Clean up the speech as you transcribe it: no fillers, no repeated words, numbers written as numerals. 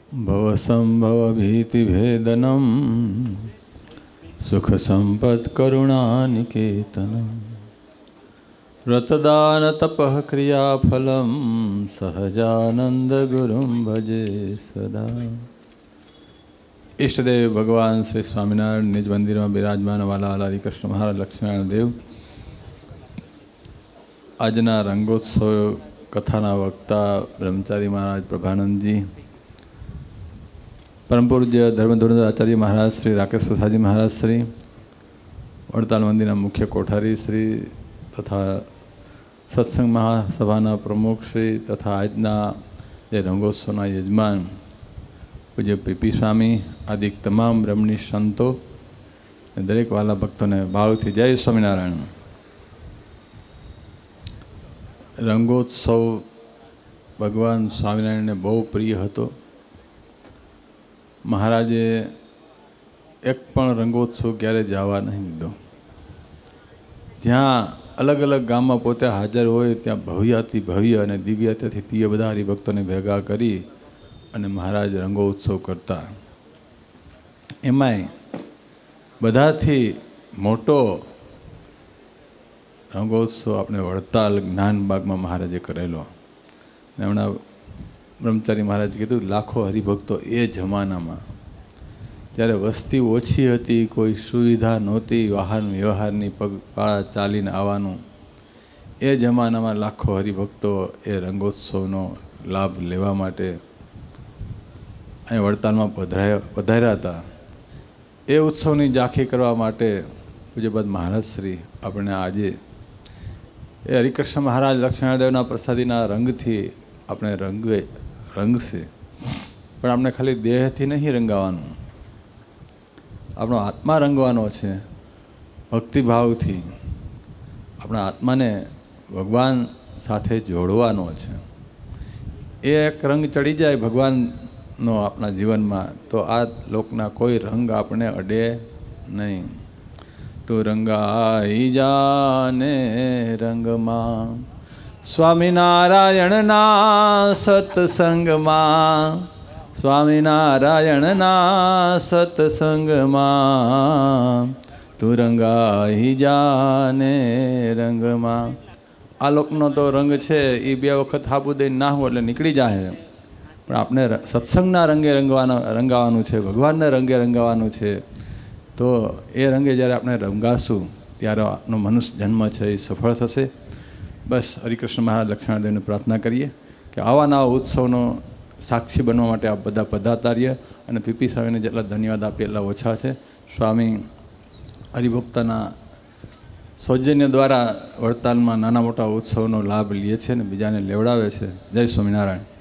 भवसंभवभीतिभेदनं सुखसम्पत्करुणानिकेतनं व्रतदानतपः क्रियाफलं सहजानंदगुरुं भजे सदा। इष्टदेव भगवान श्री स्वामिनारायण निज मंदिर में विराजमान वाला हरिकृष्ण महाराज लक्ष्मीनारायण देव आजना रंगोत्सव कथाना वक्ता ब्रह्मचारी महाराज प्रभानंद जी, परम पूज्य धर्मधुरंधर आचार्य महाराज श्री राकेश प्रसादजी महाराज श्री, वड़ताल मंदिर मुख्य कोठारी श्री तथा सत्संग महासभा प्रमुख श्री तथा आजना जे रंगोत्सवना यजमान पूज्य पीपी स्वामी आदि तमाम ब्रह्मनिष्ठ संतो दरेक वाला भक्तों ने भावथी जय स्वामीनारायण। रंगोत्सव भगवान स्वामीनारायण ने बहु प्रिय हतो। महाराजे एक पण रंगोत्सव क्यारे जवा नहीं दीधो। ज्यां अलग अलग गाम में पोते हाजर होय त्यां भव्याति भव्य अने दिव्यताथी दिव्य बधा हरिभक्तों ने भेगा करी अने महाराज रंगोत्सव करता। एमांय बधाथी मोटो रंगोत्सव अपने वड़ताल ज्ञानबाग में महाराजे करेलो। हमणां ब्रह्मचारी महाराज कीधुं लाखों हरिभक्तो ए जमाना में त्यारे वस्ती ओछी हती, कोई सुविधा नहोती वाहन व्यवहारनी पगपाळा चालीने आववानुं, ए जमाना में लाखों हरिभक्तो ए रंगोत्सवनो लाभ लेवा माटे अहीं वड़ताल में पधार्या हता। ए उत्सवनी झांकी करवा माटे पूज्यपाद महाराज श्री आपणे आजे ए हरिकृष्ण महाराज लक्ष्मीनारायण देवना प्रसादीना रंगथी अपने रंग से पण आपने खाली देहथी नहीं रंगावानुं, आपणो आत्मा रंगवानो छे। भक्तिभावथी अपना आत्मा ने भगवान साथे जोड़वानो छे। एक रंग चढ़ी जाए भगवान नो अपना जीवन में तो आ लोकना कोई रंग आपने अडे नहीं। तू रंगाई जाने रंग मां स्वामीनारायण ना सत्संग मां, स्वामीनारायण ना सत्संग मां, तू रंगाई जाने रंग मां। आ लोकनो तो रंग छे ई बे वखत हाबू दई नाहवो એટલે નીકળી जाए, पण आपने सत्संगना रंगे रंगावानुं छे, भगवानने रंगे रंगावानुं छे। तो ए रंगे ज्यारे आपणे रंगाशुं त्यारे आपनो मनुष्य जन्म छे ए सफल थशे। बस हरिकृष्ण महाराज लक्ष्मण देवने प्रार्थना करिए कि आवा नवा उत्सवनो साक्षी बनवा माटे आप बधा पधारता रहिए अने पीपी स्वामीने जेटला धन्यवाद आपे એટલા ઓછા છે। स्वामी हरिभक्तના सौजन्य द्वारा वड़ताल में नाना मोटा उत्सवनो लाभ लीए छे ने बीजाने लेवडावे छे। जय स्वामीनारायण।